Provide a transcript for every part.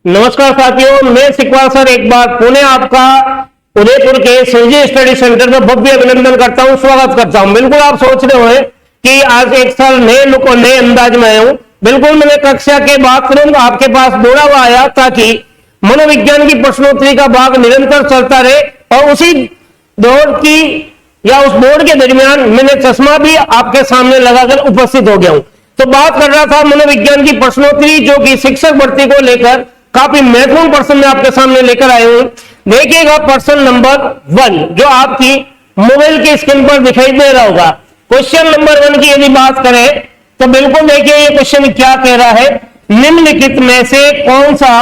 नमस्कार साथियों, मैं सिकवाल सर एक बार पुनः आपका उदयपुर के संजय स्टडी सेंटर में भव्य अभिनंदन करता हूं, स्वागत करता हूं। बिल्कुल आप सोच रहे होंगे कि आज एक साल नए लुक और नए अंदाज में आया हूं। बिल्कुल मैंने कक्षा के बाथरूम आपके पास दौड़ा हुआ आया ताकि मनोविज्ञान की प्रश्नोत्तरी का भाग निरंतर चलता रहे और उसी दौड़ की या उस दौड़ के दरमियान मैंने चश्मा भी आपके सामने लगाकर उपस्थित हो गया हूं। तो बात कर रहा था मनोविज्ञान की प्रश्नोत्तरी जो कि शिक्षक भर्ती को लेकर काफी महत्वपूर्ण प्रश्न मैं आपके सामने लेकर आए हूं। देखिएगा प्रश्न नंबर 1 जो आपकी मोबाइल की स्क्रीन पर दिखाई दे रहा होगा। क्वेश्चन नंबर 1 की यदि बात करें तो बिल्कुल देखिए ये क्वेश्चन क्या कह रहा है। निम्नलिखित में से कौन सा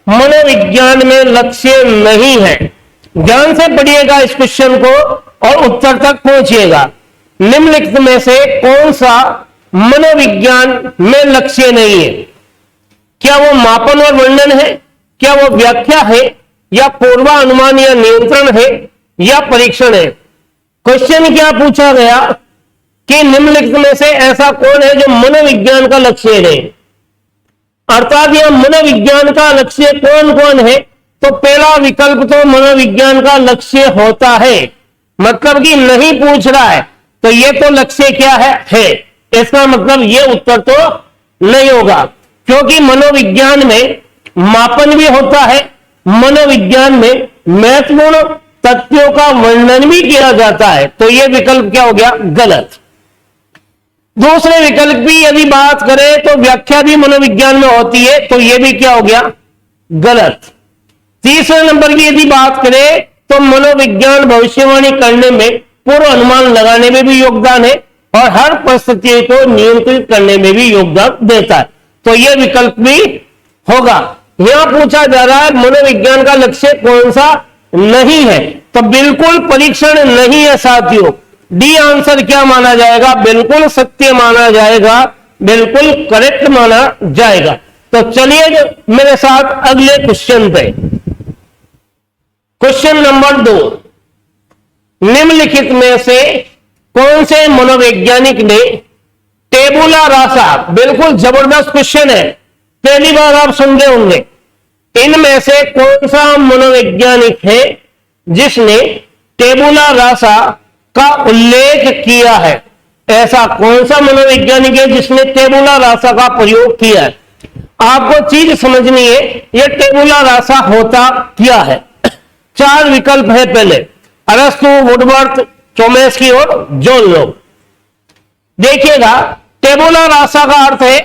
मनोविज्ञान में लक्ष्य नहीं है? ध्यान से पढ़िएगा इस क्वेश्चन को और उत्तर तक पहुंचिएगा। निम्नलिखित में से कौन सा मनोविज्ञान में लक्ष्य नहीं है? क्या वो मापन और वर्णन है, क्या वो व्याख्या है, या पूर्वानुमान या नियंत्रण है, या परीक्षण है? क्वेश्चन क्या पूछा गया कि निम्नलिखित में से ऐसा कौन है जो मनोविज्ञान का लक्ष्य है? अर्थात यह मनोविज्ञान का लक्ष्य कौन कौन है? तो पहला विकल्प तो मनोविज्ञान का लक्ष्य होता है, मतलब कि नहीं पूछ रहा है तो यह तो लक्ष्य क्या है, इसका मतलब यह उत्तर तो नहीं होगा, क्योंकि मनोविज्ञान में मापन भी होता है, मनोविज्ञान में महत्वपूर्ण तथ्यों का वर्णन भी किया जाता है। तो यह विकल्प क्या हो गया? गलत। दूसरे विकल्प की यदि बात करें तो व्याख्या भी मनोविज्ञान में होती है, तो यह भी क्या हो गया? गलत। तीसरे नंबर की यदि बात करें तो मनोविज्ञान भविष्यवाणी करने में, पूर्व अनुमान लगाने में भी योगदान है और हर परिस्थिति को नियंत्रित करने में भी योगदान देता है, तो यह विकल्प भी होगा। यहां पूछा जा रहा है मनोविज्ञान का लक्ष्य कौन सा नहीं है, तो बिल्कुल परीक्षण नहीं है साथियों। डी आंसर क्या माना जाएगा? बिल्कुल सत्य माना जाएगा, बिल्कुल करेक्ट माना जाएगा। तो चलिए मेरे साथ अगले क्वेश्चन पे। क्वेश्चन नंबर 2, निम्नलिखित में से कौन से मनोवैज्ञानिक ने टेबुला रासा, बिल्कुल जबरदस्त क्वेश्चन है, पहली बार आप सुन रहे होंगे, इनमें से कौन सा मनोवैज्ञानिक है जिसने टेबुला रासा का उल्लेख किया है? ऐसा कौन सा मनोवैज्ञानिक है जिसने टेबुला रासा का प्रयोग किया है? आपको चीज समझनी है, यह टेबुला रासा होता क्या है। 4 विकल्प है। पहले अरस्तु, वुडवर्थ, चोमेस्की और जॉन लॉक। देखिएगा टेबुला रासा का अर्थ है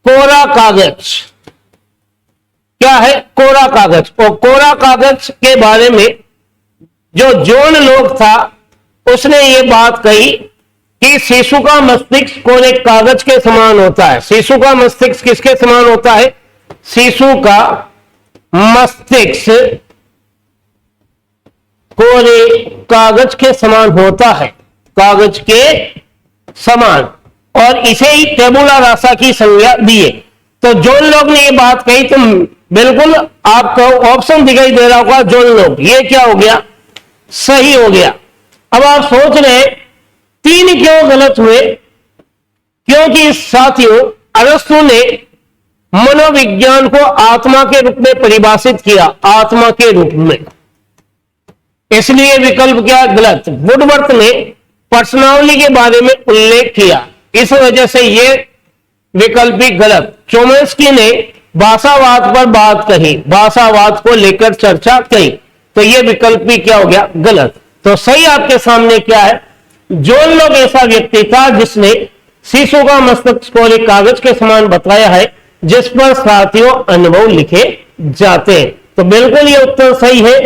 कोरा कागज। क्या है? कोरा कागज। और कोरा कागज के बारे में जो जॉन लॉक था उसने ये बात कही कि शिशु का मस्तिष्क कोरे कागज के समान होता है। शिशु का मस्तिष्क किसके समान होता है? शिशु का मस्तिष्क कोरे कागज के समान होता है, कागज के समान, और इसे ही टेबुला रासा की संज्ञा दी है। तो जॉन लॉक ने यह बात कही, तो बिल्कुल आपको ऑप्शन दिखाई दे रहा होगा जॉन लॉक, ये क्या हो गया? सही हो गया। अब आप सोच रहे हैं 3 क्यों गलत हुए? क्योंकि साथियों अरस्तु ने मनोविज्ञान को आत्मा के रूप में परिभाषित किया, आत्मा के रूप में, इसलिए विकल्प क्या? गलत। वुडवर्थ ने पर्सनालिटी के बारे में उल्लेख किया, इस वजह से यह विकल्प भी गलत। चोमेस्की ने भाषावाद पर बात कही, भाषावाद को लेकर चर्चा की, तो यह विकल्प भी क्या हो गया? गलत। तो सही आपके सामने क्या है? जॉन लॉक ऐसा व्यक्ति था जिसने शिशु का मस्तिष्क को एक कागज के समान बताया है जिस पर साथियों अनुभव लिखे जाते हैं। तो बिल्कुल यह उत्तर सही है।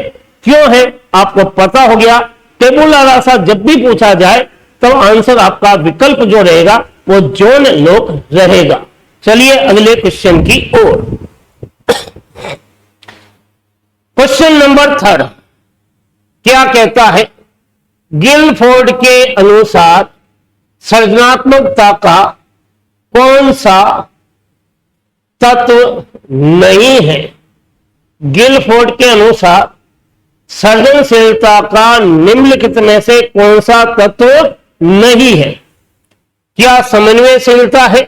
क्यों है आपको पता हो गया। टेबुला रासा जब भी पूछा जाए तो आंसर आपका विकल्प जो रहेगा वो जॉन लॉक रहेगा। चलिए अगले क्वेश्चन की ओर। क्वेश्चन नंबर 3 क्या कहता है? गिलफोर्ड के अनुसार सृजनात्मकता का कौन सा तत्व नहीं है? गिलफोर्ड के अनुसार सृजनशीलता का निम्नलिखित में से कौन सा तत्व नहीं है? क्या समन्वयशीलता है,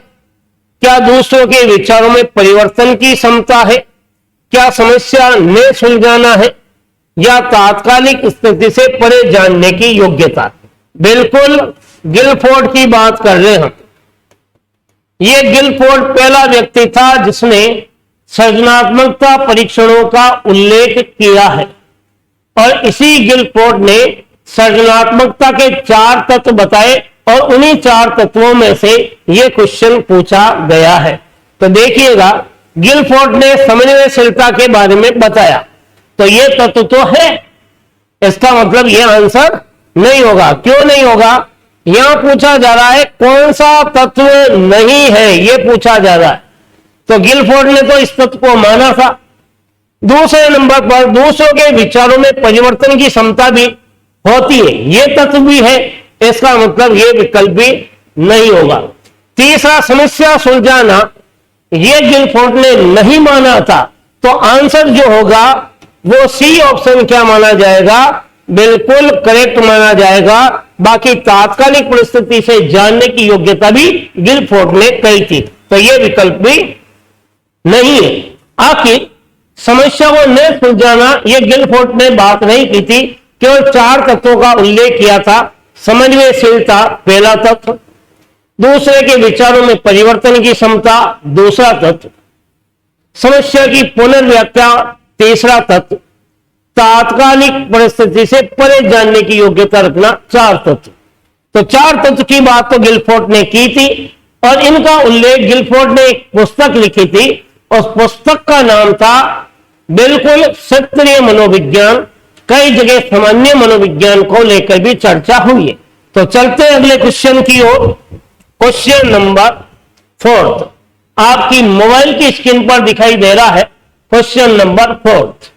क्या दूसरों के विचारों में परिवर्तन की क्षमता है, क्या समस्या ने सुलझाना है, या तात्कालिक स्थिति से परे जानने की योग्यता। बिल्कुल गिलफोर्ड की बात कर रहे हैं हम। ये गिलफोर्ड पहला व्यक्ति था जिसने सृजनात्मकता परीक्षणों का उल्लेख किया है, और इसी गिलफोर्ड ने सृजनात्मकता के 4 तत्व बताए, और उन्हीं 4 तत्वों में से यह क्वेश्चन पूछा गया है। तो देखिएगा, गिलफोर्ड ने समन्वयशीलता के बारे में बताया, तो यह तत्व तो है, इसका मतलब यह आंसर नहीं होगा। क्यों नहीं होगा? यहां पूछा जा रहा है कौन सा तत्व नहीं है, यह पूछा जा रहा है। तो गिलफोर्ड ने तो इस तत्व को माना था। दूसरे नंबर पर दूसरों के विचारों में परिवर्तन की क्षमता भी होती है, यह तत्व भी है, इसका मतलब यह विकल्प भी नहीं होगा। तीसरा, समस्या सुलझाना, यह गिलफोर्ड ने नहीं माना था, तो आंसर जो होगा वो सी ऑप्शन क्या माना जाएगा? बिल्कुल करेक्ट माना जाएगा। बाकी तात्कालिक परिस्थिति से जानने की योग्यता भी गिलफोर्ड ने कही थी, तो यह विकल्प भी नहीं है। आखिर समस्या को न सुलझाना, यह गिलफोर्ड ने बात नहीं की थी, केवल 4 तत्वों का उल्लेख किया था। समन्वयशीलता पहला तत्व, दूसरे के विचारों में परिवर्तन की क्षमता दूसरा तत्व, समस्या की पुनर्व्याख्या तीसरा तत्व, तात्कालिक परिस्थिति से परे जानने की योग्यता रखना 4 तत्व। तो 4 तत्व की बात तो गिलफोर्ड ने की थी, और इनका उल्लेख गिलफोर्ड ने एक पुस्तक लिखी थी, उस पुस्तक का नाम था बिल्कुल क्षेत्रीय मनोविज्ञान। कई जगह सामान्य मनोविज्ञान को लेकर भी चर्चा हुई है। तो चलते हैं अगले क्वेश्चन की ओर। क्वेश्चन नंबर 4 आपकी मोबाइल की स्क्रीन पर दिखाई दे रहा है। क्वेश्चन नंबर 4,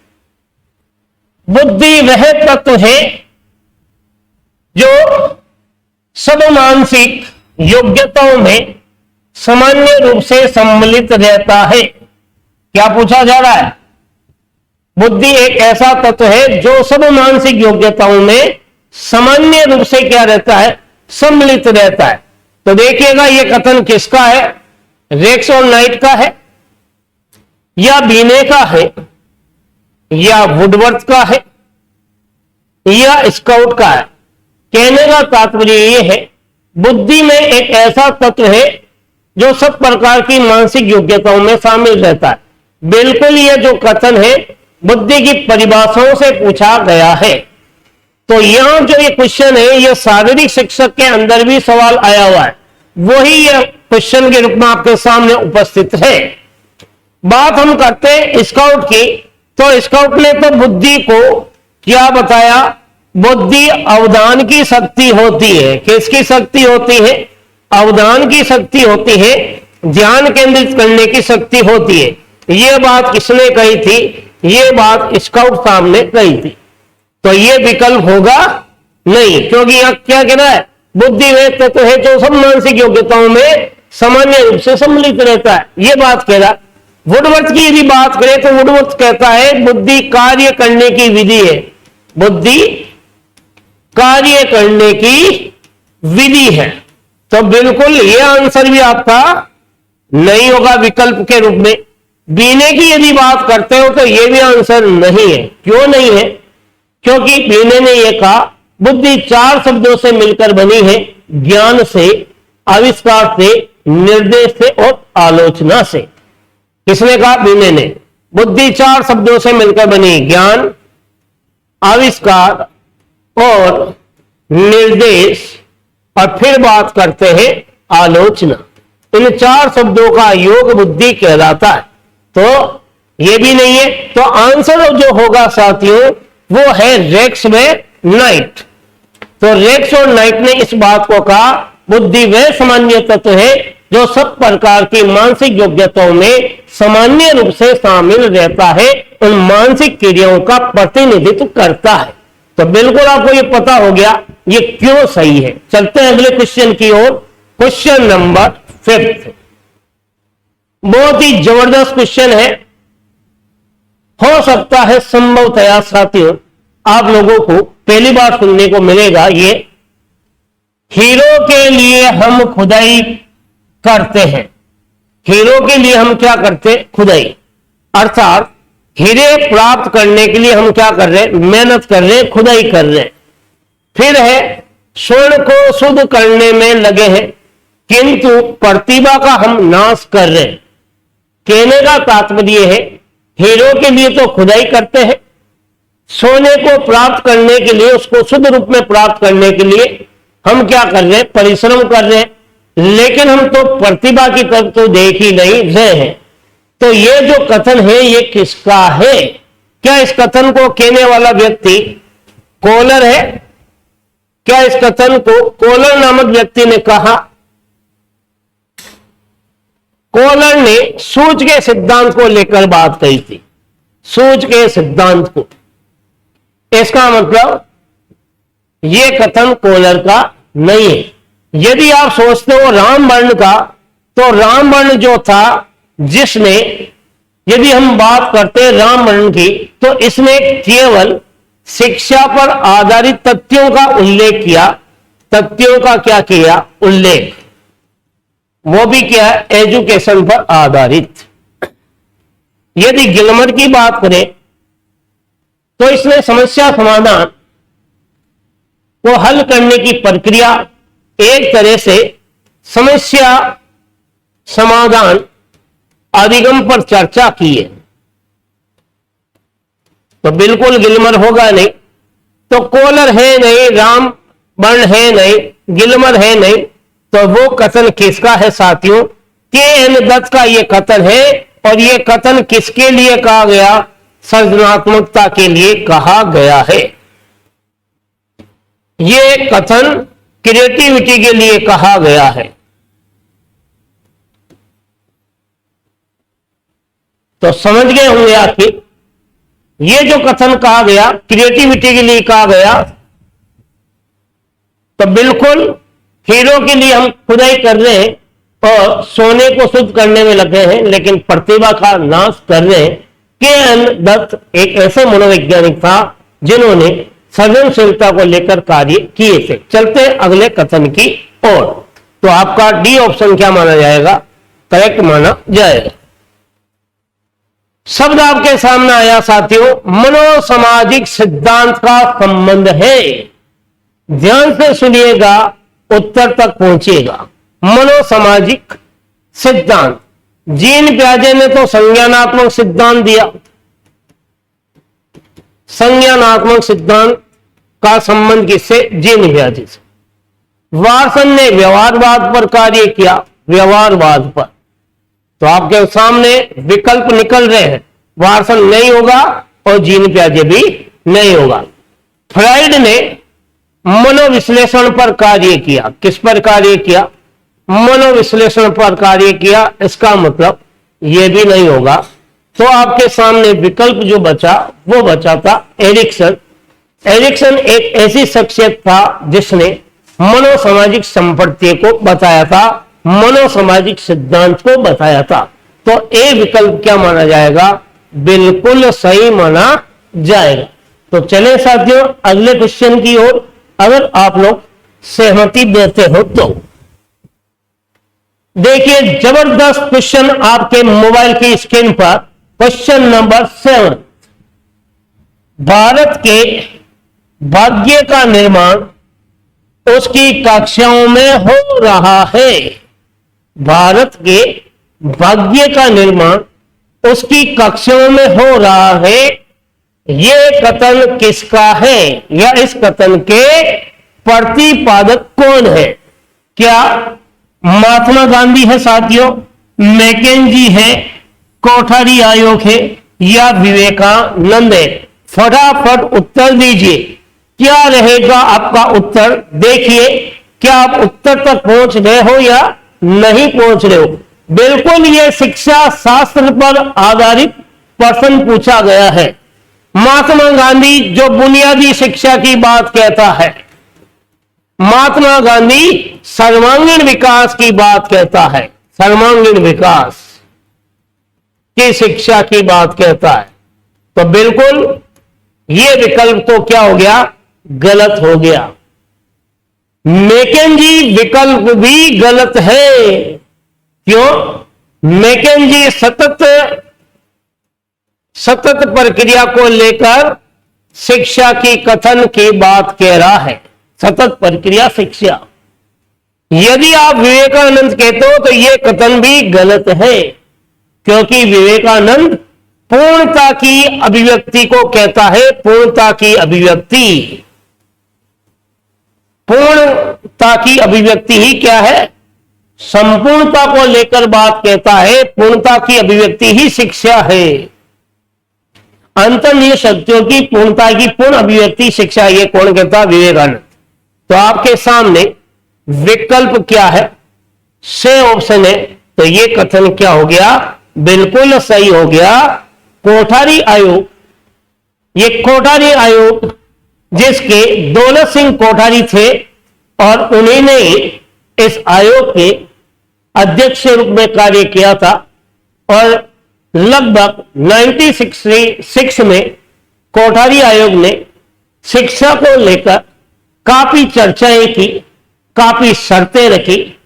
बुद्धि वह तत्व है जो सब मानसिक योग्यताओं में सामान्य रूप से सम्मिलित रहता है। क्या पूछा जा रहा है? बुद्धि एक ऐसा तत्व है जो सब मानसिक योग्यताओं में सामान्य रूप से क्या रहता है? सम्मिलित रहता है। तो देखिएगा, यह कथन किसका है? रेक्स और नाइट का है, या बीने का है, या वुडवर्थ का है, या स्काउट का है। कहने का तात्पर्य यह है, बुद्धि में एक ऐसा तत्व है जो सब प्रकार की मानसिक योग्यताओं में शामिल रहता है। बिल्कुल यह जो कथन है बुद्धि की परिभाषाओं से पूछा गया है। तो यहां जो ये क्वेश्चन है, यह शारीरिक शिक्षक के अंदर भी सवाल आया हुआ है, वही यह क्वेश्चन के रूप में आपके सामने उपस्थित है। बात हम करते हैं स्काउट की, तो स्काउट ने तो बुद्धि को क्या बताया? बुद्धि अवधान की शक्ति होती है। किसकी शक्ति होती है? अवधान की शक्ति होती है, ध्यान केंद्रित करने की शक्ति होती है। यह बात किसने कही थी? यह बात स्काउट साहब ने कही थी। तो यह विकल्प होगा नहीं, क्योंकि यह क्या कह रहा है? बुद्धि वह तत्व है जो सब मानसिक योग्यताओं में सामान्य रूप से सम्मिलित रहता है, यह बात कह रहा। वुडवर्थ की यदि बात करें तो वुडवर्थ कहता है बुद्धि कार्य करने की विधि है। बुद्धि कार्य करने की विधि है। तो बिल्कुल यह आंसर भी आपका नहीं होगा विकल्प के रूप में। बीने की यदि बात करते हो तो यह भी आंसर नहीं है। क्यों नहीं है? क्योंकि बीने ने यह कहा बुद्धि 4 शब्दों से मिलकर बनी है, ज्ञान से, आविष्कार से, निर्देश से और आलोचना से। किसने कहा? बीने ने। बुद्धि 4 शब्दों से मिलकर बनी, ज्ञान, आविष्कार और निर्देश, और फिर बात करते हैं आलोचना। इन 4 शब्दों का योग बुद्धि कहलाता है। तो यह भी नहीं है। तो आंसर जो होगा साथियों वो है रेक्स में नाइट। तो रेक्स और नाइट ने इस बात को कहा बुद्धि वह सामान्य तत्व है जो सब प्रकार की मानसिक योग्यताओं में सामान्य रूप से शामिल रहता है, उन मानसिक क्रियाओं का प्रतिनिधित्व करता है। तो बिल्कुल आपको ये पता हो गया ये क्यों सही है। चलते हैं अगले क्वेश्चन की ओर। क्वेश्चन नंबर 5 बहुत ही जबरदस्त क्वेश्चन है। हो सकता है संभवतया साथियों आप लोगों को पहली बार सुनने को मिलेगा। ये हीरो के लिए हम खुदाई करते हैं। हीरो के लिए हम क्या करते, खुदाई, अर्थात हीरे प्राप्त करने के लिए हम क्या कर रहे, मेहनत कर रहे, खुदाई कर रहे। फिर है स्वर्ण को शुद्ध करने में लगे हैं, किंतु प्रतिभा का हम नाश कर रहे हैं। कहने का तात्पर्य है हीरो के लिए तो खुदाई करते हैं, सोने को प्राप्त करने के लिए, उसको शुद्ध रूप में प्राप्त करने के लिए हम क्या कर रहे हैं, परिश्रम कर रहे हैं, लेकिन हम तो प्रतिभा की तरफ तो देख ही नहीं रहे हैं। तो ये जो कथन है ये किसका है? क्या इस कथन को कहने वाला व्यक्ति कोलर है? क्या इस कथन को कोलर नामक व्यक्ति ने कहा? कोलर ने सूझ के सिद्धांत को लेकर बात कही थी, सूझ के सिद्धांत को। इसका मतलब यह कथन कोलर का नहीं है। यदि आप सोचते हो राम वर्ण का, तो राम वर्ण जो था, जिसने, यदि हम बात करते हैं राम वर्ण की, तो इसने केवल शिक्षा पर आधारित तथ्यों का उल्लेख किया। तथ्यों का क्या किया, उल्लेख, वो भी क्या है, एजुकेशन पर आधारित। यदि गिलमर की बात करें तो इसने समस्या समाधान को हल करने की प्रक्रिया, एक तरह से समस्या समाधान अधिगम पर चर्चा की है। तो बिल्कुल गिलमर होगा नहीं, तो कोलर है नहीं, राम वर्ण है नहीं, गिलमर है नहीं, तो वो कथन किसका है साथियों? के एन दत्त का ये कथन है। और ये कथन किसके लिए कहा गया? सृजनात्मकता के लिए कहा गया है। ये कथन क्रिएटिविटी के लिए कहा गया है। तो समझ गए होंगे आखिर, ये जो कथन कहा गया क्रिएटिविटी के लिए कहा गया, तो बिल्कुल हीरो के लिए हम खुदाई कर रहे हैं और सोने को शुद्ध करने में लगे हैं, लेकिन प्रतिभा का नाश कर रहे हैं। के एन दत्त एक ऐसे मनोवैज्ञानिक था जिन्होंने सृजनशीलता को लेकर कार्य किए थे। चलते अगले कथन की ओर। तो आपका डी ऑप्शन क्या माना जाएगा? करेक्ट माना जाएगा। शब्द आपके सामने आया साथियों, मनोसामाजिक सिद्धांत का संबंध है। ध्यान से सुनिएगा, उत्तर तक पहुंचिएगा। मनोसामाजिक सिद्धांत, जीन प्याजे ने तो संज्ञानात्मक सिद्धांत दिया। संज्ञानात्मक सिद्धांत का संबंध किससे? जीन प्याजे से। वाटसन ने व्यवहारवाद पर कार्य किया, व्यवहारवाद पर। तो आपके सामने विकल्प निकल रहे हैं, वाटसन नहीं होगा और जीन प्याजे भी नहीं होगा। फ्राइड ने मनोविश्लेषण पर कार्य किया। किस पर कार्य किया? मनोविश्लेषण पर कार्य किया। इसका मतलब यह भी नहीं होगा। तो आपके सामने विकल्प जो बचा वो बचा था एरिक्सन। एरिक्सन एक ऐसी शख्सियत था जिसने मनोसामाजिक संपत्ति को बताया था, मनोसामाजिक सिद्धांत को बताया था। तो ए विकल्प क्या माना जाएगा? बिल्कुल सही माना जाएगा। तो चले साथियों अगले क्वेश्चन की ओर, अगर आप लोग सहमति देते हो तो। देखिए जबरदस्त क्वेश्चन आपके मोबाइल की स्क्रीन पर, क्वेश्चन नंबर 7। भारत के भाग्य का निर्माण उसकी कक्षाओं में हो रहा है। भारत के भाग्य का निर्माण उसकी कक्षाओं में हो रहा है। यह कथन किसका है या इस कथन के प्रतिपादक कौन है? क्या महात्मा गांधी है साथियों, मैकेंजी है, कोठारी आयोग है या विवेकानंद है? फटाफट उत्तर दीजिए। क्या रहेगा आपका उत्तर? देखिए क्या आप उत्तर तक पहुंच गए हो या नहीं पहुंच रहे हो। बिल्कुल ये शिक्षा शास्त्र पर आधारित प्रश्न पूछा गया है। महात्मा गांधी जो बुनियादी शिक्षा की बात कहता है, महात्मा गांधी सर्वांगीण विकास की बात कहता है, सर्वांगीण विकास की शिक्षा की बात कहता है। तो बिल्कुल ये विकल्प तो क्या हो गया? गलत हो गया। मैकेंजी विकल्प भी गलत है। क्यों? मैकेंजी सतत प्रक्रिया को लेकर शिक्षा की कथन की बात कह रहा है। सतत प्रक्रिया शिक्षा, यदि आप विवेकानंद कहते हो तो यह कथन भी गलत है, क्योंकि विवेकानंद पूर्णता की अभिव्यक्ति को कहता है। पूर्णता की अभिव्यक्ति, पूर्णता की अभिव्यक्ति ही क्या है? संपूर्णता को लेकर बात कहता है। पूर्णता की अभिव्यक्ति ही शिक्षा है। अंतर्निहित शक्तियों की पूर्णता की पूर्ण अभिव्यक्ति शिक्षा, ये कौन कहता? विवेकानंद। तो आपके सामने विकल्प क्या है? से ऑप्शन है, तो ये कथन क्या हो गया? बिल्कुल सही हो गया। कोठारी आयोग, ये कोठारी आयोग जिसके दौलत सिंह कोठारी थे और उन्हीं ने इस आयोग के अध्यक्ष के रूप में कार्य किया था और लगभग 1966 में कोठारी आयोग ने शिक्षा को लेकर काफी चर्चाएं की, काफी शर्तें रखी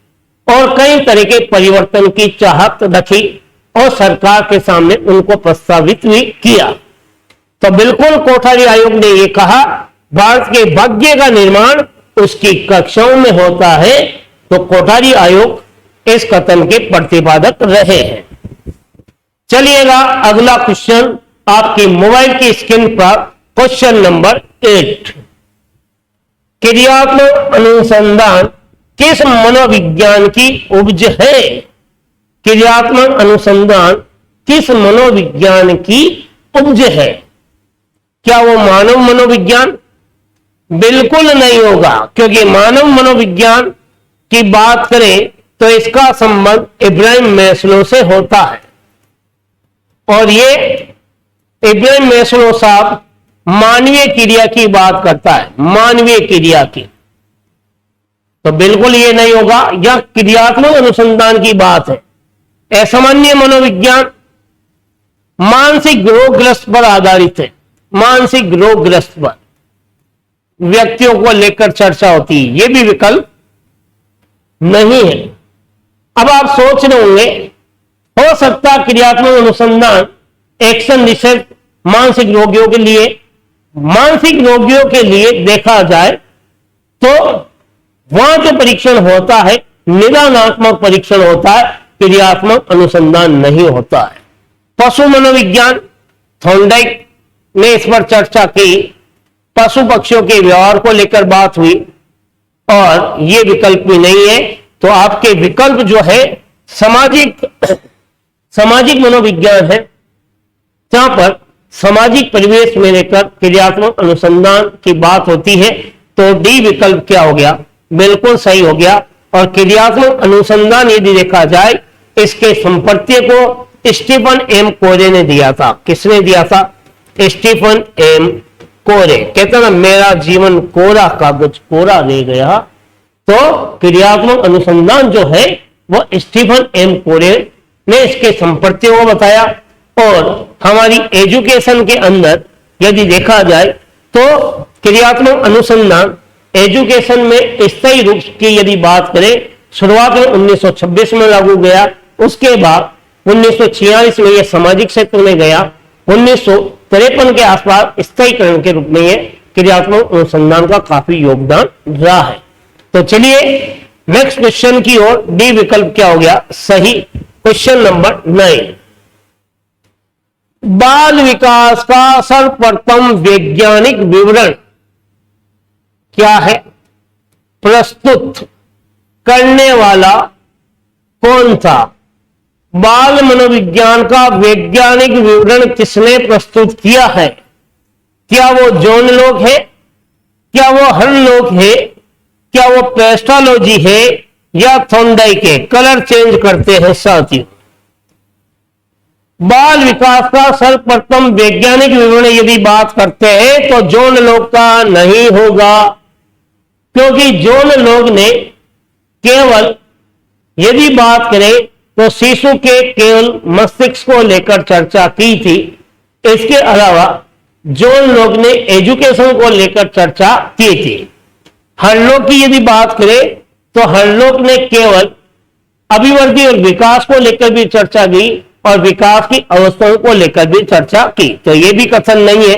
और कई तरह के परिवर्तन की चाहत रखी और सरकार के सामने उनको प्रस्तावित भी किया। तो बिल्कुल कोठारी आयोग ने यह कहा, भारत के भाग्य का निर्माण उसकी कक्षाओं में होता है। तो कोठारी आयोग इस कथन के प्रतिपादक रहे हैं। चलिएगा अगला क्वेश्चन आपकी मोबाइल की स्क्रीन पर, क्वेश्चन नंबर 8। क्रियात्मक अनुसंधान किस मनोविज्ञान की उपज है? क्रियात्मक अनुसंधान किस मनोविज्ञान की उपज है? क्या वो मानव मनोविज्ञान? बिल्कुल नहीं होगा, क्योंकि मानव मनोविज्ञान की बात करें तो इसका संबंध इब्राहिम मैस्लो से होता है और ये इब्राहिम मैस्लो साहब मानवीय क्रिया की बात करता है, मानवीय क्रिया की। तो बिल्कुल ये नहीं होगा। यह क्रियात्मक अनुसंधान की बात है। असामान्य मनोविज्ञान मानसिक रोगग्रस्त पर आधारित है। मानसिक रोगग्रस्त पर व्यक्तियों को लेकर चर्चा होती है, यह भी विकल्प नहीं है। अब आप सोच रहे होंगे, हो सकता है क्रियात्मक अनुसंधान एक्शन रिसर्च मानसिक रोगियों के लिए, मानसिक रोगियों के लिए देखा जाए तो वहां जो परीक्षण होता है निदानात्मक परीक्षण होता है, क्रियात्मक अनुसंधान नहीं होता है। पशु मनोविज्ञान, थॉर्नडाइक ने इस पर चर्चा की, पशु पक्षियों के व्यवहार को लेकर बात हुई और यह विकल्प भी नहीं है। तो आपके विकल्प जो है सामाजिक मनोविज्ञान है, जहां पर सामाजिक परिवेश में लेकर क्रियात्मक अनुसंधान की बात होती है। तो डी विकल्प क्या हो गया? बिल्कुल सही हो गया। और क्रियात्मक अनुसंधान यदि देखा जाए, इसके संपत्ति को स्टीफन एम कोरे ने दिया था। किसने दिया था? स्टीफन एम कोरे। कहते ना, मेरा जीवन कोरा कागज कोरा रह गया। तो क्रियात्मक अनुसंधान जो है वो स्टीफन एम कोरे ने इसके संपत्तियों को बताया। और हमारी एजुकेशन के अंदर यदि देखा जाए तो क्रियात्मक अनुसंधान एजुकेशन में स्थायी रूप की यदि बात करें, शुरुआत में 1926 में लागू गया, उसके बाद 1946 में यह सामाजिक क्षेत्र में गया, 1953 के आसपास स्थायीकरण के रूप में यह क्रियात्मक अनुसंधान का काफी योगदान रहा है। तो चलिए नेक्स्ट क्वेश्चन की ओर, डी विकल्प क्या हो गया? सही। क्वेश्चन नंबर 9, बाल विकास का सर्वप्रथम वैज्ञानिक विवरण क्या है? प्रस्तुत करने वाला कौन था? बाल मनोविज्ञान का वैज्ञानिक विवरण किसने प्रस्तुत किया है? क्या वो जॉन लॉक है? क्या वो हर्लॉक है? क्या वो पेस्टालॉजी है या थॉर्नडाइक है? कलर चेंज करते हैं साथियों। बाल विकास का सर्वप्रथम वैज्ञानिक विवरण यदि बात करते हैं तो जॉन लॉक का नहीं होगा, क्योंकि जॉन लॉक ने केवल यदि बात करें तो शिशु के केवल मस्तिष्क को लेकर चर्चा की थी। इसके अलावा जॉन लॉक ने एजुकेशन को लेकर चर्चा की थी। हर्लॉक की यदि बात करें तो हर्लॉक ने केवल अभिवृद्धि और विकास को लेकर भी चर्चा की और विकास की अवस्थाओं को लेकर भी चर्चा की। तो यह भी कथन नहीं है।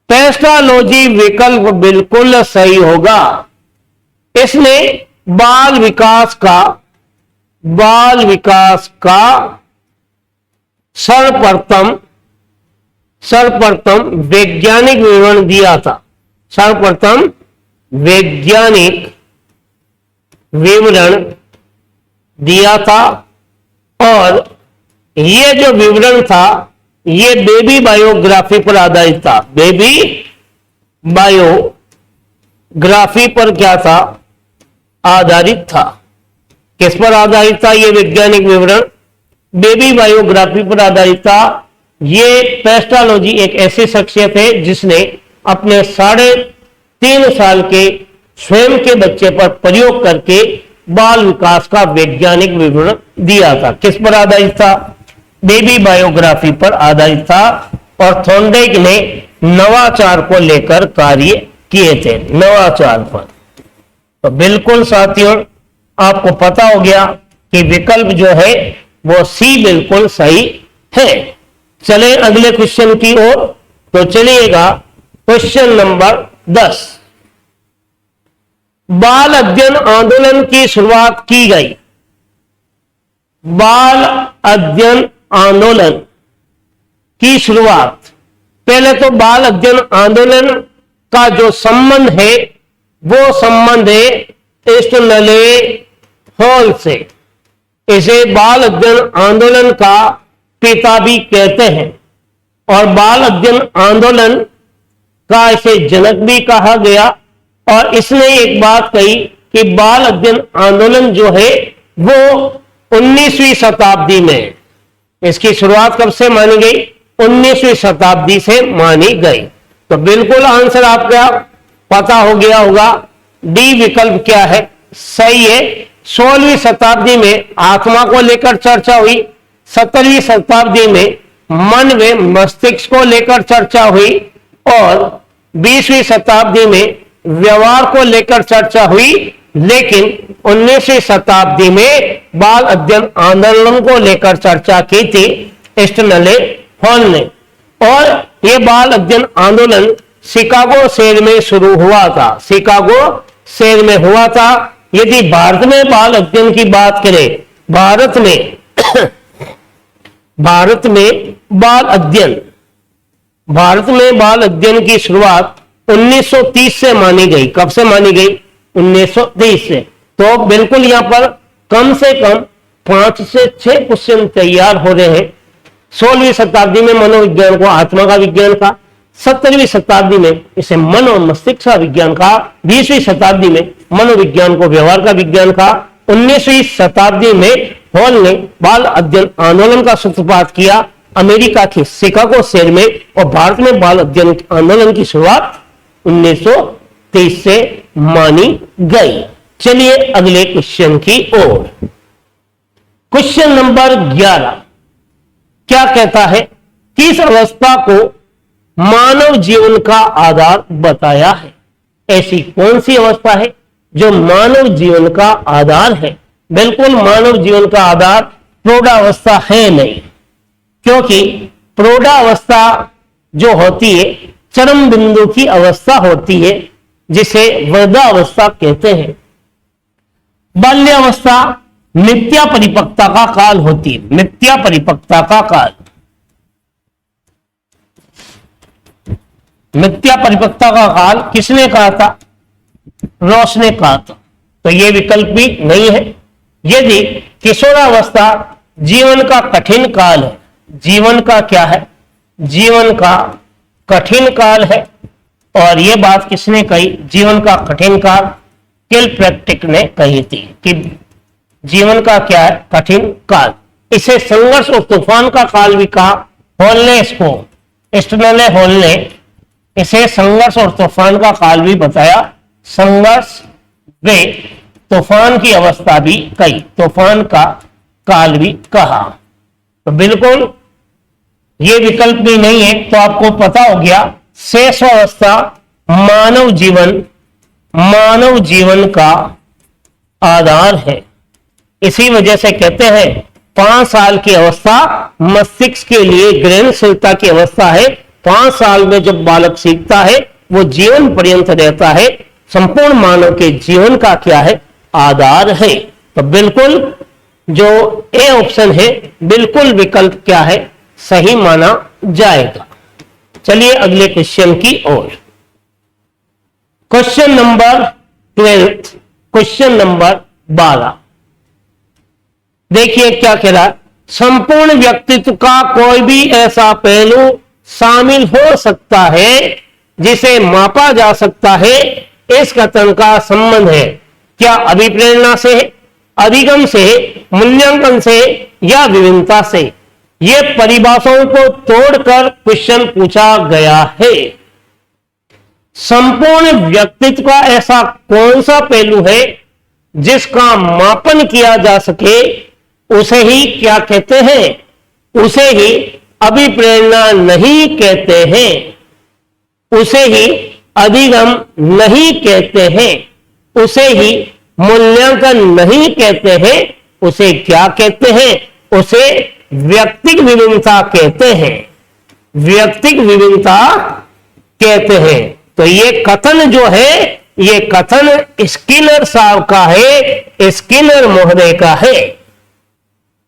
पेस्टालॉजी विकल्प बिल्कुल सही होगा। इसने बाल विकास का सर्वप्रथम वैज्ञानिक विवरण दिया था। सर्वप्रथम वैज्ञानिक विवरण दिया था और यह जो विवरण था ये बेबी बायोग्राफी पर आधारित था। बेबी बायोग्राफी पर क्या था? आधारित था। किस पर आधारित था? यह वैज्ञानिक विवरण बेबी बायोग्राफी पर आधारित था। ये पेस्टालॉजी एक ऐसी शख्सियत है जिसने अपने 3.5 साल के स्वयं के बच्चे पर प्रयोग करके बाल विकास का वैज्ञानिक विवरण दिया था। किस पर आधारित था? बेबी बायोग्राफी पर आधारित था। और थॉर्नडाइक ने नवाचार को लेकर कार्य किए थे, नवाचार पर। तो बिल्कुल साथियों आपको पता हो गया कि विकल्प जो है वो सी बिल्कुल सही है। चले अगले क्वेश्चन की ओर। तो चलिएगा क्वेश्चन नंबर 10। बाल अध्ययन आंदोलन की शुरुआत की गई। बाल अध्ययन आंदोलन की शुरुआत, पहले तो बाल अध्ययन आंदोलन का जो संबंध है वो संबंध है ईस्टर्नले हॉल से। इसे बाल अध्ययन आंदोलन का पिता भी कहते हैं और बाल अध्ययन आंदोलन का इसे जनक भी कहा गया। और इसने एक बात कही कि बाल अध्ययन आंदोलन जो है वो 19वीं शताब्दी में, इसकी शुरुआत कब से मानी गई? 19वीं शताब्दी से मानी गई। तो बिल्कुल आंसर आपका पता हो गया होगा। डी विकल्प क्या है? सही है। 16वीं शताब्दी में आत्मा को लेकर चर्चा हुई। 17वीं शताब्दी में मन व मस्तिष्क को लेकर चर्चा हुई और 20वीं शताब्दी में व्यवहार को लेकर चर्चा हुई। लेकिन 19वीं शताब्दी में बाल अध्ययन आंदोलन को लेकर चर्चा की थी ईस्टर्नले हॉल ने। और यह बाल अध्ययन आंदोलन शिकागो शहर में शुरू हुआ था। शिकागो शहर में हुआ था। यदि भारत में बाल अध्ययन की बात करें, भारत में बाल अध्ययन की शुरुआत 1930 से मानी गई। कब से मानी गई? 1930 से। तो बिल्कुल यहां पर कम से कम 5 से 6 क्वेश्चन तैयार हो रहे हैं। 16वीं शताब्दी में मनोविज्ञान को आत्मा का विज्ञान कहा। 17वीं शताब्दी में इसे मन और मस्तिष्क का विज्ञान कहा। 20वीं शताब्दी में मनोविज्ञान को व्यवहार का विज्ञान कहा। 19वीं शताब्दी में हॉल ने बाल अध्ययन आंदोलन का सूत्रपात किया अमेरिका के शिकागो शहर में। और भारत में बाल अध्ययन आंदोलन की शुरुआत 1930 से मानी गई। चलिए अगले क्वेश्चन की ओर। क्वेश्चन नंबर 11 क्या कहता है? किस अवस्था को मानव जीवन का आधार बताया है? ऐसी कौन सी अवस्था है जो मानव जीवन का आधार है? बिल्कुल मानव जीवन का आधार प्रौढ़ावस्था है नहीं, क्योंकि प्रौढ़ावस्था जो होती है चरम बिंदु की अवस्था होती है जिसे वृद्धावस्था कहते हैं। बाल्यावस्था मिथ्या परिपक्वता का काल होती है। मिथ्या परिपक्वता का काल, मिथ्या परिपक्वता का काल किसने कहा था? रॉस ने कहा था। तो यह विकल्प भी नहीं है। यदि किशोरावस्था जीवन का कठिन काल है, जीवन का क्या है? जीवन का कठिन काल है। और यह बात किसने कही? जीवन का कठिन काल किलपैट्रिक ने कही थी कि जीवन का क्या है? कठिन काल। इसे संघर्ष और तूफान का काल भी कहा। हॉल ने इसको, ईस्टर्नले हॉल ने इसे संघर्ष और तूफान का काल भी बताया। संघर्ष व तूफान की अवस्था भी कही, तूफान का काल भी कहा। तो बिल्कुल ये विकल्प भी नहीं है। तो आपको पता हो गया शेष अवस्था मानव जीवन का आधार है। इसी वजह से कहते हैं 5 साल की अवस्था मस्तिष्क के लिए ग्रहणशीलता की अवस्था है। 5 साल में जब बालक सीखता है वो जीवन पर्यंत रहता है। संपूर्ण मानव के जीवन का क्या है, आधार है। तो बिल्कुल जो ए ऑप्शन है बिल्कुल विकल्प क्या है, सही माना जाएगा। चलिए अगले क्वेश्चन की ओर। क्वेश्चन नंबर 12, क्वेश्चन नंबर 12 देखिए क्या कह रहा है। संपूर्ण व्यक्तित्व का कोई भी ऐसा पहलू शामिल हो सकता है जिसे मापा जा सकता है। इस कथन का संबंध है क्या अभिप्रेरणा से, अधिगम से, मूल्यांकन से या विभिन्नता से। ये परिभाषाओं को तोड़कर क्वेश्चन पूछा गया है। संपूर्ण व्यक्तित्व का ऐसा कौन सा पहलू है जिसका मापन किया जा सके, उसे ही क्या कहते हैं, उसे ही अभिप्रेरणा नहीं कहते हैं, उसे ही अधिगम नहीं कहते हैं, उसे ही मूल्यांकन नहीं कहते हैं। उसे क्या कहते हैं, उसे व्यक्तिक विभिन्नता कहते हैं, व्यक्तिक विभिन्नता कहते हैं। तो ये कथन जो है, ये कथन स्किनर साहब का है, स्किनर महोदय का है।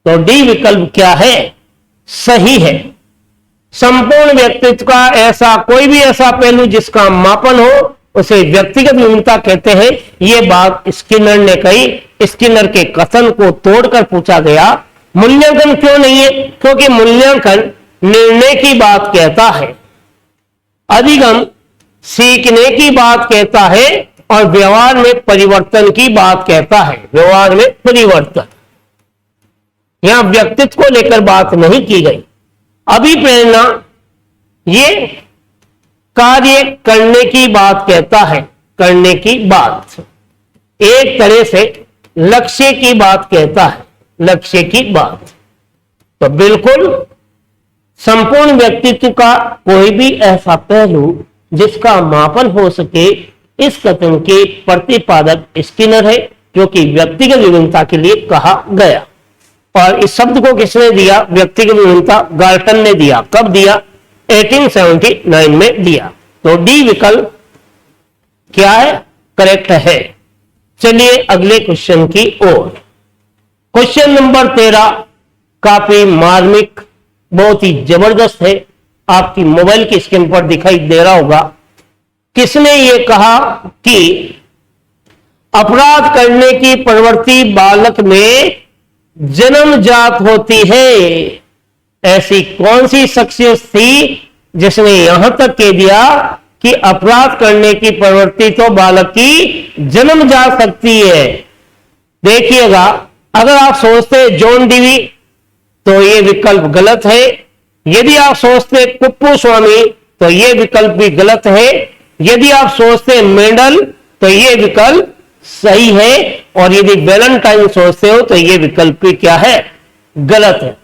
तो डी विकल्प क्या है, सही है। संपूर्ण व्यक्तित्व का ऐसा कोई भी ऐसा पहलू जिसका मापन हो उसे व्यक्तिगत विभिन्नता कहते हैं। यह बात स्किनर ने कही। स्किनर के कथन को तोड़कर पूछा गया मूल्यांकन क्यों नहीं है, क्योंकि मूल्यांकन निर्णय की बात कहता है, अधिगम सीखने की बात कहता है और व्यवहार में परिवर्तन की बात कहता है, व्यवहार में परिवर्तन। यहां व्यक्तित्व को लेकर बात नहीं की गई। अभिप्रेरणा ये कार्य करने की बात कहता है, करने की बात, एक तरह से लक्ष्य की बात कहता है, लक्ष्य की बात। तो बिल्कुल संपूर्ण व्यक्तित्व का कोई भी ऐसा पहलू जिसका मापन हो सके, इस कथन के प्रतिपादक स्किनर है, जो कि व्यक्तिगत विभिन्नता के लिए कहा गया। और इस शब्द को किसने दिया, व्यक्तिगत विभिन्नता गाल्टन ने दिया। कब दिया, 1879 में दिया। तो डी विकल्प क्या है, करेक्ट है। चलिए अगले क्वेश्चन की ओर। क्वेश्चन नंबर 13 काफी मार्मिक, बहुत ही जबरदस्त है। आपकी मोबाइल की स्क्रीन पर दिखाई दे रहा होगा। किसने ये कहा कि अपराध करने की प्रवृत्ति बालक में जन्मजात होती है। ऐसी कौन सी शख्सियत थी जिसने यहां तक कह दिया कि अपराध करने की प्रवृत्ति तो बालक की जन्म जा सकती है। देखिएगा, अगर आप सोचते जॉन डीवी तो यह विकल्प गलत है। यदि आप सोचते कुप्पू स्वामी तो यह विकल्प भी गलत है। यदि आप सोचते मेंडल तो यह विकल्प सही है। और यदि वैलेंटाइन सोचते हो तो यह विकल्प भी क्या है, गलत है।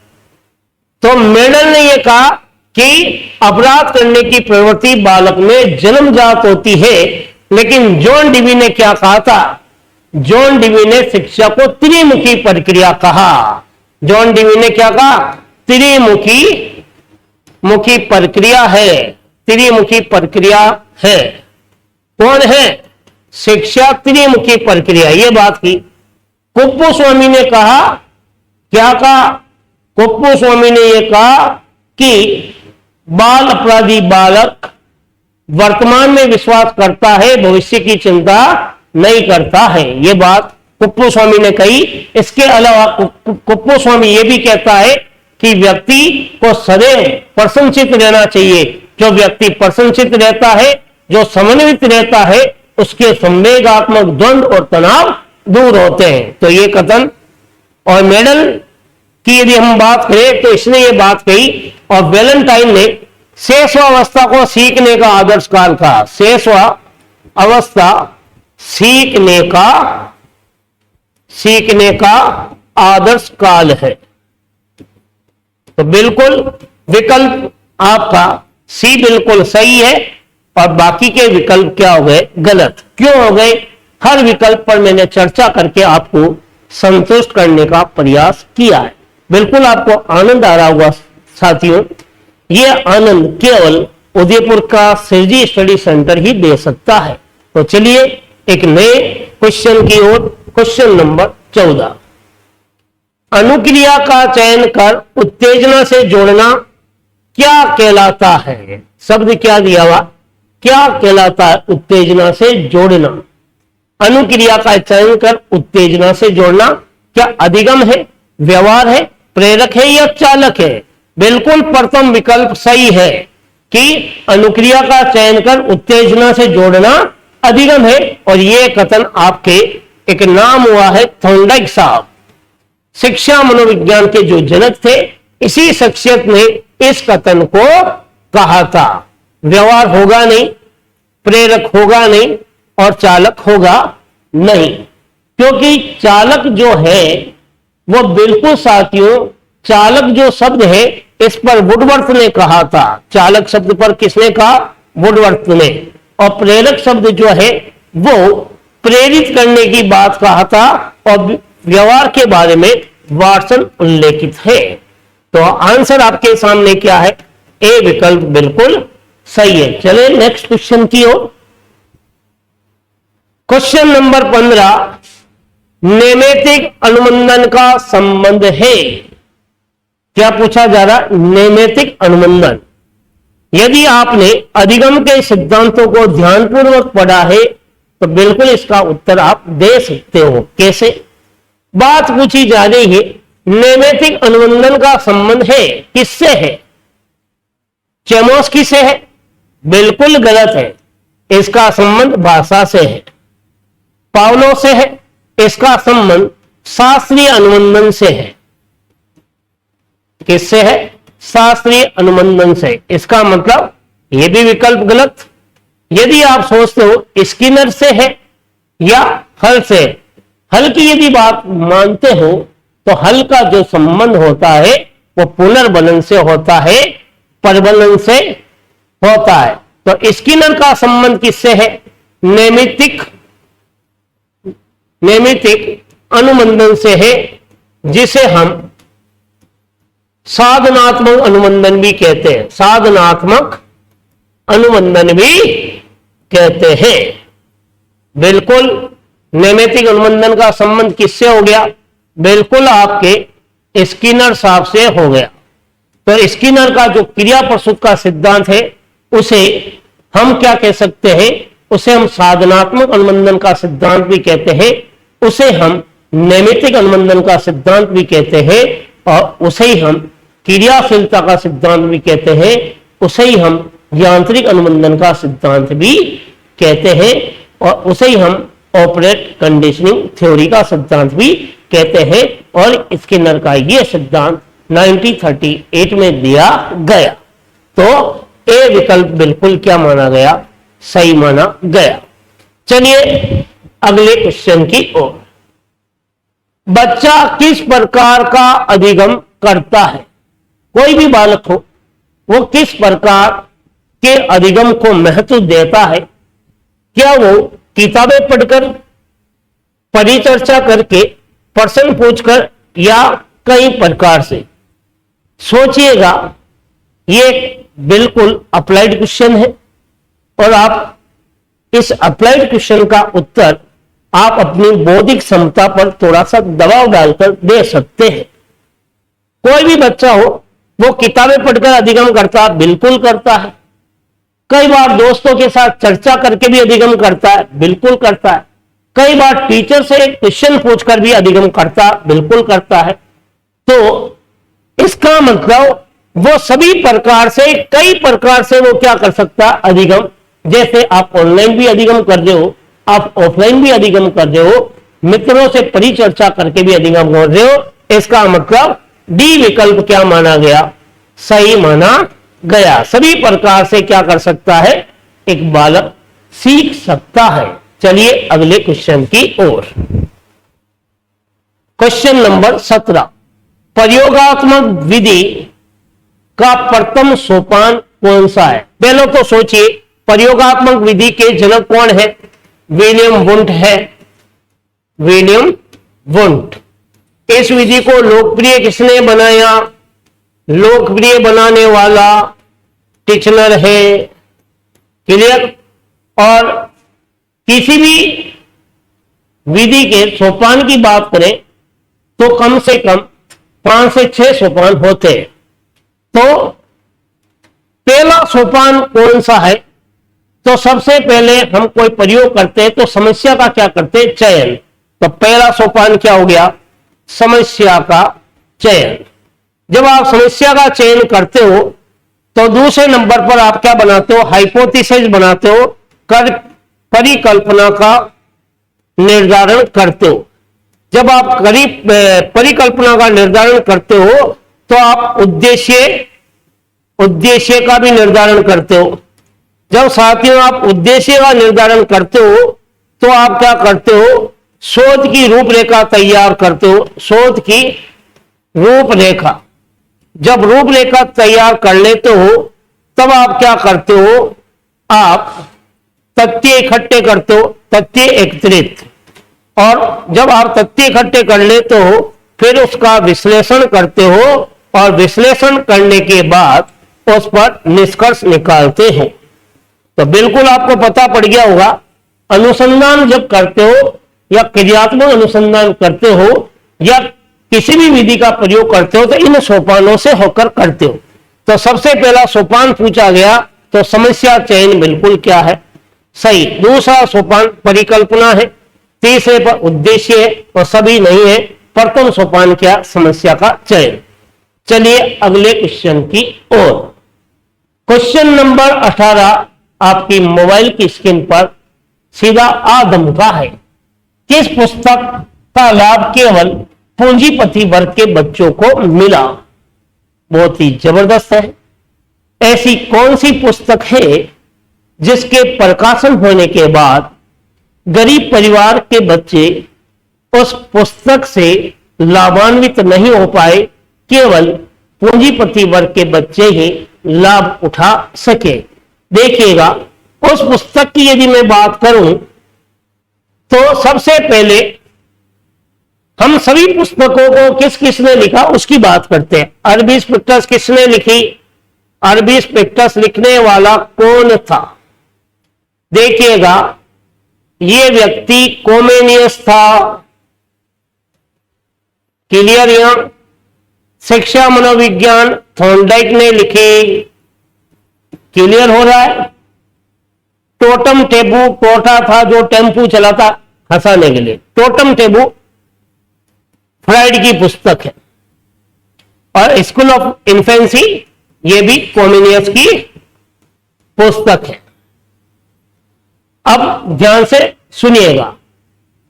तो मेंडल ने यह कहा कि अपराध करने की प्रवृत्ति बालक में जन्मजात होती है, लेकिन जॉन डीवी ने क्या कहा था, जॉन डीवी ने शिक्षा को त्रिमुखी प्रक्रिया कहा। जॉन डीवी ने क्या कहा, त्रिमुखी प्रक्रिया है, त्रिमुखी प्रक्रिया है। कौन है, शिक्षा त्रिमुखी प्रक्रिया, यह बात की। कुप्पू स्वामी ने कहा, क्या कहा, कुप्पू स्वामी ने यह कहा कि बाल अपराधी बालक वर्तमान में विश्वास करता है, भविष्य की चिंता नहीं करता है। यह बात कुप्पू स्वामी ने कही। इसके अलावा कुप्पू स्वामी यह भी कहता है कि व्यक्ति को सदैव प्रसन्नचित्त रहना चाहिए। जो व्यक्ति प्रसन्नचित्त रहता है, जो समन्वित रहता है, उसके संवेगात्मक द्वंद्व और तनाव दूर होते हैं। तो यह कथन, और मेडल की यदि हम बात करें तो इसने ये बात कही। और वैलेंटाइन ने शेषवावस्था को सीखने का आदर्श काल कहा। शेषवा अवस्था सीखने का आदर्श काल है। तो बिल्कुल विकल्प आपका सी बिल्कुल सही है और बाकी के विकल्प क्या हो गए, गलत। क्यों हो गए, हर विकल्प पर मैंने चर्चा करके आपको संतुष्ट करने का प्रयास किया है। बिल्कुल आपको आनंद आ रहा होगा साथियों, यह आनंद केवल उदयपुर का सिरजी स्टडी सेंटर ही दे सकता है। तो चलिए एक नए क्वेश्चन की ओर, क्वेश्चन नंबर 14। अनुक्रिया का चयन कर उत्तेजना से जोड़ना क्या कहलाता है? शब्द क्या दिया हुआ, क्या कहलाता है? उत्तेजना से जोड़ना। अनुक्रिया का चयन कर उत्तेजना से जोड़ना क्या अधिगम है, व्यवहार है, प्रेरक है या चालक है? बिल्कुल प्रथम विकल्प सही है कि अनुक्रिया का चयन कर उत्तेजना से जोड़ना अधिगम है। और यह कथन आपके एक नाम हुआ है थॉर्नडाइक साहब, शिक्षा मनोविज्ञान के जो जनक थे, इसी शख्सियत ने इस कथन को कहा था। व्यवहार होगा नहीं, प्रेरक होगा नहीं और चालक होगा नहीं, क्योंकि चालक जो है वो बिल्कुल साथियों, चालक जो शब्द है इस पर वुडवर्थ ने कहा था। चालक शब्द पर किसने कहा? वुडवर्थ ने। और प्रेरक शब्द जो है वो प्रेरित करने की बात कहा था और व्यवहार के बारे में वाटसन उल्लेखित है। तो आंसर आपके सामने क्या है? ए विकल्प बिल्कुल सही है। चले नेक्स्ट क्वेश्चन की ओर। क्वेश्चन नंबर 15, नैमित्तिक अनुबंधन का संबंध है। क्या पूछा जा रहा? नैमित्तिक अनुबंधन। यदि आपने अधिगम के सिद्धांतों को ध्यानपूर्वक पढ़ा है तो बिल्कुल इसका उत्तर आप दे सकते हो। कैसे? बात पूछी जा रही है नैमित्तिक अनुबंधन का संबंध है, किससे है? चेमोस्की से है? बिल्कुल गलत है, इसका संबंध भाषा से है। पावलोव से है? इसका संबंध शास्त्रीय अनुबंधन से है। किससे है? शास्त्रीय अनुबंधन से। इसका मतलब यह भी विकल्प गलत। यदि आप सोचते हो स्किनर से है या हल से, हल की यदि बात मानते हो तो हल का जो संबंध होता है वो पुनर्बलन से होता है, परबलन से होता है। तो स्किनर का संबंध किससे है? नैमित्तिक अनुबंधन से है, जिसे हम साधनात्मक अनुबंधन भी कहते हैं। साधनात्मक अनुबंधन भी कहते हैं। बिल्कुल नैमित्तिक अनुबंधन का संबंध किससे हो गया? बिल्कुल आपके स्किनर साहब से हो गया। तो स्किनर का जो क्रिया प्रसूत का सिद्धांत है उसे हम क्या कह सकते हैं? उसे हम साधनात्मक अनुबंधन का सिद्धांत भी कहते हैं, उसे हम नैमित्तिक अनुबंधन का सिद्धांत भी कहते हैं और उसे ही हम क्रियाशीलता का सिद्धांत भी कहते हैं, उसे ही हम यांत्रिक अनुबंधन का सिद्धांत भी कहते हैं और उसे ही हम ऑपरेट कंडीशनिंग थ्योरी का सिद्धांत भी कहते हैं। और स्किनर का यह सिद्धांत 1938 में दिया गया। तो ए विकल्प बिल्कुल क्या माना गया? सही माना गया। चलिए अगले क्वेश्चन की ओर। बच्चा किस प्रकार का अधिगम करता है? कोई भी बालक हो वो किस प्रकार के अधिगम को महत्व देता है? क्या वो किताबें पढ़कर, परिचर्चा करके, प्रश्न पूछकर या कई प्रकार से? सोचिएगा, ये बिल्कुल अप्लाइड क्वेश्चन है और आप इस अप्लाइड क्वेश्चन का उत्तर आप अपनी बौद्धिक क्षमता पर थोड़ा सा दबाव डालकर दे सकते हैं। कोई भी बच्चा हो वो किताबें पढ़कर अधिगम करता है, बिल्कुल करता है। कई बार दोस्तों के साथ चर्चा करके भी अधिगम करता है, बिल्कुल करता है। कई बार टीचर से क्वेश्चन पूछकर भी अधिगम करता है, बिल्कुल करता है। तो इसका मतलब वो सभी प्रकार से, कई प्रकार से वो क्या कर सकता है? अधिगम। जैसे आप ऑनलाइन भी अधिगम कर रहे हो, आप ऑफलाइन भी अधिगम कर रहे हो, मित्रों से परिचर्चा करके भी अधिगम कर रहे हो। इसका मतलब डी विकल्प क्या माना गया? सही माना गया। सभी प्रकार से क्या कर सकता है? एक बालक सीख सकता है। चलिए अगले क्वेश्चन की ओर। क्वेश्चन नंबर 17, प्रयोगात्मक विधि का प्रथम सोपान कौन सा है? पहले तो सोचिए, प्रयोगात्मक विधि के जनक कौन है? विलियम वुंट है। William Wundt. इस विधि को लोकप्रिय किसने बनाया? लोकप्रिय बनाने वाला टिचनर है। क्लियर? और किसी भी विधि के सोपान की बात करें तो कम से कम 5 से 6 सोपान होते हैं। तो पहला सोपान कौन सा है? तो सबसे पहले हम कोई प्रयोग करते हैं तो समस्या का क्या करते हैं? चयन। तो पहला सोपान क्या हो गया? समस्या का चयन। जब आप समस्या का चयन करते हो तो दूसरे नंबर पर आप क्या बनाते हो? हाइपोथेसिस बनाते हो, परिकल्पना का निर्धारण करते हो। जब आप परिकल्पना का निर्धारण करते हो तो आप उद्देश्य का भी निर्धारण करते हो। जब साथियों आप उद्देश्य का निर्धारण करते हो तो आप क्या करते हो? शोध की रूपरेखा तैयार करते हो। शोध की रूपरेखा। जब रूपरेखा तैयार कर लेते हो तब आप क्या करते हो? आप तथ्य इकट्ठे करते हो, तथ्य एकत्रित। और जब आप तथ्य इकट्ठे कर लेते हो फिर उसका विश्लेषण करते हो और विश्लेषण करने के बाद उस पर निष्कर्ष निकालते हो। तो बिल्कुल आपको पता पड़ गया होगा, अनुसंधान जब करते हो या क्रियात्मक अनुसंधान करते हो या किसी भी विधि का प्रयोग करते हो तो इन सोपानों से होकर करते हो। तो सबसे पहला सोपान पूछा गया तो समस्या चयन बिल्कुल क्या है? सही। दूसरा सोपान परिकल्पना है, तीसरे पर उद्देश्य है और सभी नहीं है। प्रथम सोपान क्या? समस्या का चयन। चलिए अगले क्वेश्चन की ओर। क्वेश्चन नंबर 18 आपकी मोबाइल की स्क्रीन पर सीधा आधमका है। किस पुस्तक का लाभ केवल पूंजीपति वर्ग के बच्चों को मिला? बहुत ही जबरदस्त है। ऐसी कौन सी पुस्तक है जिसके प्रकाशन होने के बाद गरीब परिवार के बच्चे उस पुस्तक से लाभान्वित नहीं हो पाए, केवल पूंजीपति वर्ग के बच्चे ही लाभ उठा सके? देखिएगा, उस पुस्तक की यदि मैं बात करूं तो सबसे पहले हम सभी पुस्तकों को किसने लिखा उसकी बात करते हैं। अरबी स्पेक्ट्रस किसने लिखी? अरबी स्पेक्ट्रस लिखने वाला कौन था? देखिएगा, ये व्यक्ति कोमेनियस था। क्लियर? यहां शिक्षा मनोविज्ञान थॉर्नडाइक ने लिखी। क्लियर हो रहा है? टोटम टेबू, टोटा था जो टेम्पू चलाता हंसाने के लिए। टोटम टेबू फ्राइड की पुस्तक है। और स्कूल ऑफ इन्फेंसी ये भी कोमेनियस की पुस्तक है। अब ध्यान से सुनिएगा,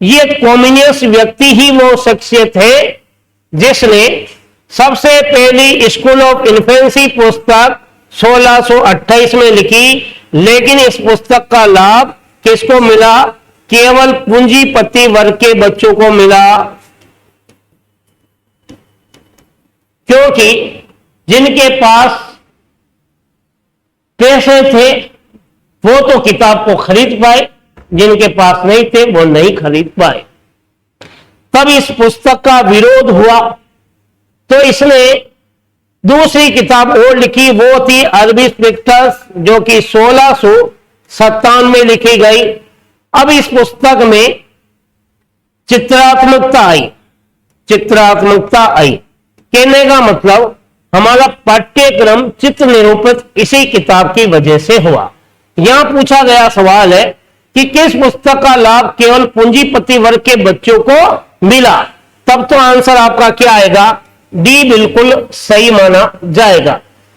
ये कोमेनियस व्यक्ति ही वो शख्सियत है जिसने सबसे पहली स्कूल ऑफ इन्फेंसी पुस्तक 1628 में लिखी। लेकिन इस पुस्तक का लाभ किसको मिला? केवल पूंजीपति वर्ग के बच्चों को मिला, क्योंकि जिनके पास पैसे थे वो तो किताब को खरीद पाए, जिनके पास नहीं थे वो नहीं खरीद पाए। तब इस पुस्तक का विरोध हुआ तो इसने दूसरी किताब और लिखी, वो थी अरबी स्पेक्ट्रस, जो कि 1657 में लिखी गई। अब इस पुस्तक में चित्रात्मकता आई। कहने का मतलब हमारा पाठ्यक्रम चित्र निरूपित इसी किताब की वजह से हुआ। यहां पूछा गया सवाल है कि किस पुस्तक का लाभ केवल पूंजीपति वर्ग के बच्चों को मिला? तब तो आंसर आपका क्या आएगा? डी बिल्कुल सही माना जाएगा।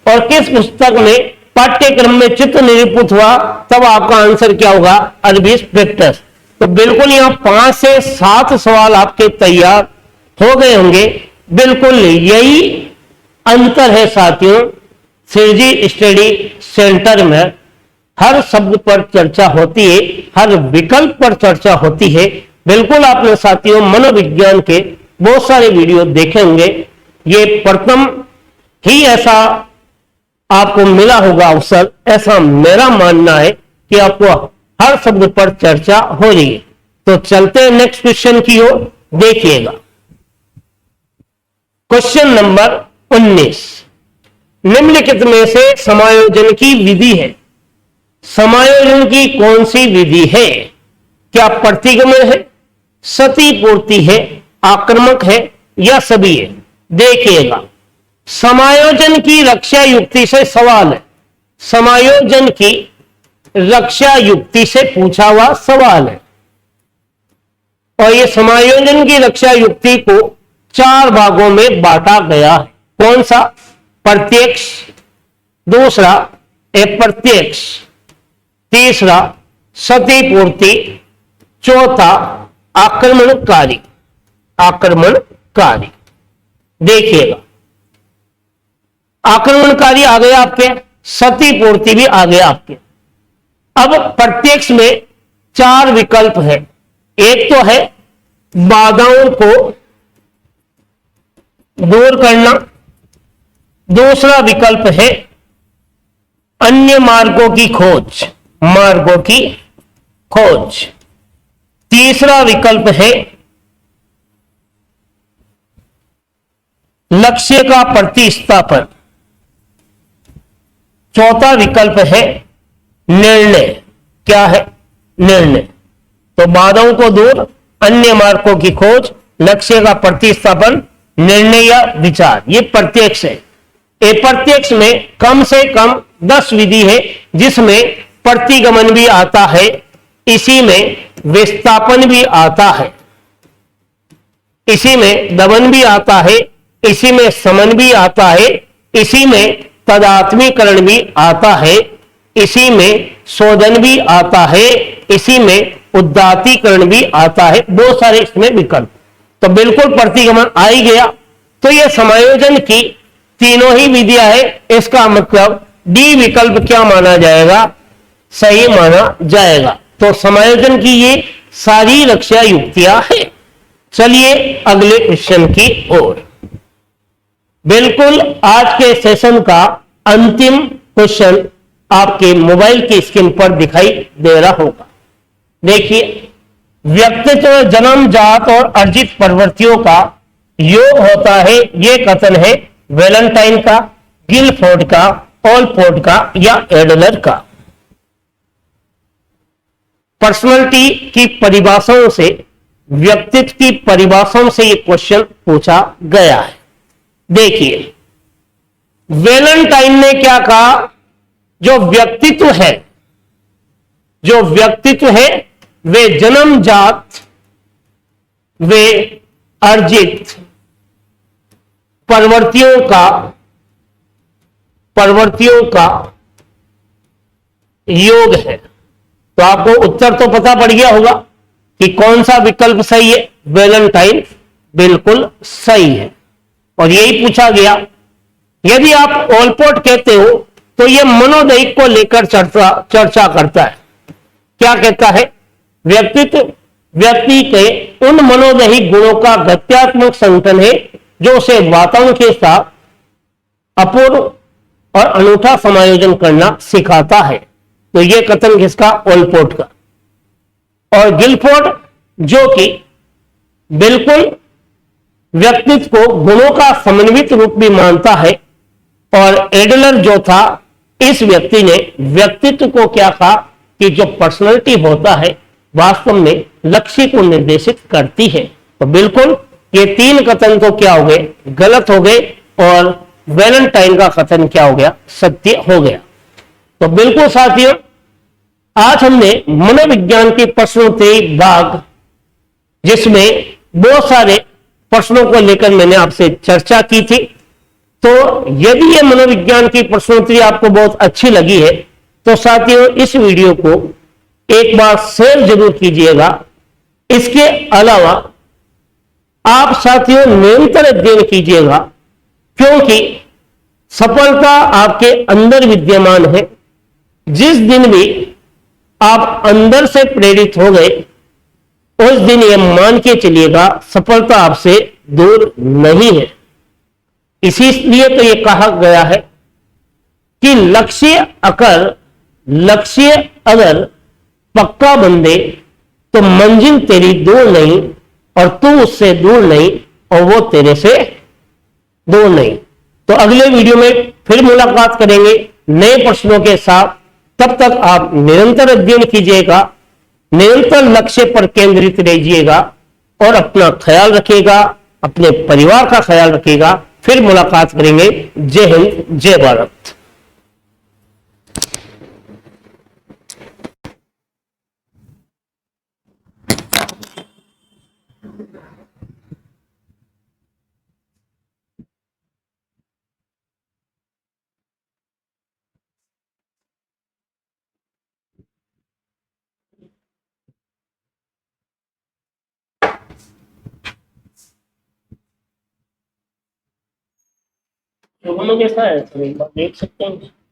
और किस पुस्तक में पाठ्यक्रम में चित्र निरूपित हुआ? तब आपका आंसर क्या होगा? अरबी स्पेक्ट्रस। तो बिल्कुल यहां 5 से 7 सवाल आपके तैयार हो गए होंगे। बिल्कुल यही अंतर है साथियों, सिरजी स्टडी सेंटर में हर शब्द पर चर्चा होती है, हर विकल्प पर चर्चा होती है। बिल्कुल आपने साथियों मनोविज्ञान के बहुत सारे वीडियो देखे होंगे। ये प्रथम ही ऐसा आपको मिला होगा अवसर, ऐसा मेरा मानना है कि आपको हर शब्द पर चर्चा हो रही है। तो चलते हैं नेक्स्ट क्वेश्चन की ओर। देखिएगा क्वेश्चन नंबर 19, निम्नलिखित में से समायोजन की विधि है, समायोजन की कौन सी विधि है? क्या प्रतिगमन है, सती पूर्ति है, आक्रमक है या सभी है? देखिएगा समायोजन की रक्षा युक्ति से सवाल है, समायोजन की रक्षा युक्ति से पूछा हुआ सवाल है। और यह समायोजन की रक्षा युक्ति को 4 भागों में बांटा गया है। कौन सा? प्रत्यक्ष, दूसरा अप्रत्यक्ष, तीसरा सती पूर्ति, चौथा आक्रमणकारी। आक्रमणकारी देखिएगा आक्रमणकारी आ गया आपके, सती पूर्ति भी आ गया आपके। अब प्रत्यक्ष में 4 विकल्प है। एक तो है बाधाओं को दूर करना, दूसरा विकल्प है अन्य मार्गों की खोज, मार्गों की खोज, तीसरा विकल्प है लक्ष्य का प्रतिस्थापन, चौथा विकल्प है निर्णय। क्या है? निर्णय। तो बाधाओं को दूर, अन्य मार्गों की खोज, लक्ष्य का प्रतिस्थापन, निर्णय या विचार, ये प्रत्यक्ष है। अप्रत्यक्ष में कम से कम 10 विधि है, जिसमें प्रतिगमन भी आता है, इसी में विस्थापन भी आता है, इसी में दमन भी आता है, इसी में समन भी आता है, इसी में तदात्मीकरण भी आता है, इसी में शोधन भी आता है, इसी में उदात्तीकरण भी आता है। बहुत सारे इसमें विकल्प। तो बिल्कुल प्रतिगमन आ ही गया। तो यह समायोजन की तीनों ही विधियां है, इसका मतलब डी विकल्प क्या माना जाएगा? सही माना जाएगा। तो समायोजन की ये सारी रक्षा युक्तियां हैं। चलिए अगले क्वेश्चन की ओर। बिल्कुल आज के सेशन का अंतिम क्वेश्चन आपके मोबाइल की स्क्रीन पर दिखाई दे रहा होगा। देखिए, व्यक्तित्व जन्मजात और अर्जित प्रवृत्तियों का योग होता है, यह कथन है वैलेंटाइन का, गिलफोर्ड का, ओलपोर्ट का या एडलर का। पर्सनालिटी की परिभाषाओं से, व्यक्तित्व की परिभाषाओं से यह क्वेश्चन पूछा गया है। देखिए वैलेंटाइन ने क्या कहा? जो व्यक्तित्व है, जो व्यक्तित्व है वे जन्मजात, वे अर्जित प्रवृत्तियों का योग है। तो आपको उत्तर तो पता पड़ गया होगा कि कौन सा विकल्प सही है। वैलेंटाइन बिल्कुल सही है। और यही पूछा गया। यदि आप ओलपोर्ट कहते हो तो यह मनोदैहिक को लेकर चर्चा करता है। क्या कहता है? व्यक्तित्व व्यक्ति के उन मनोदैहिक गुणों का गत्यात्मक संगठन है जो उसे वातावरण के साथ अपूर्व और अनूठा समायोजन करना सिखाता है। तो यह कथन किसका? ओलपोर्ट का। और गिलफोर्ड जो कि बिल्कुल व्यक्तित्व को गुणों का समन्वित रूप भी मानता है। और एडलर जो था, इस व्यक्ति ने व्यक्तित्व को क्या कहा कि जो पर्सनालिटी होता है वास्तव में लक्ष्य को निर्देशित करती है। तो बिल्कुल ये 3 कथन तो क्या हो गए? गलत हो गए। और वैलेंटाइन का कथन क्या हो गया? सत्य हो गया। तो बिल्कुल साथियों, आज हमने मनोविज्ञान के प्रश्नोत्तरी भाग, जिसमें बहुत सारे प्रश्नों को लेकर मैंने आपसे चर्चा की थी। तो यदि ये मनोविज्ञान की प्रश्नोत्तरी आपको बहुत अच्छी लगी है तो साथियों इस वीडियो को एक बार शेयर जरूर कीजिएगा। इसके अलावा आप साथियों निरंतर अध्ययन कीजिएगा, क्योंकि सफलता आपके अंदर विद्यमान है। जिस दिन भी आप अंदर से प्रेरित हो गए, उस दिन यह मान के चलिएगा सफलता आपसे दूर नहीं है। इसीलिए तो यह कहा गया है कि लक्ष्य अगर पक्का बन दे तो मंजिल तेरी दूर नहीं, और तू उससे दूर नहीं और वो तेरे से दूर नहीं। तो अगले वीडियो में फिर मुलाकात करेंगे नए प्रश्नों के साथ। तब तक आप निरंतर अध्ययन कीजिएगा, निरंतर लक्ष्य पर केंद्रित रहिएगा और अपना ख्याल रखिएगा, अपने परिवार का ख्याल रखिएगा। फिर मुलाकात करेंगे। जय हिंद, जय भारत। दोनों कैसा है, एक बार देख सकते हैं।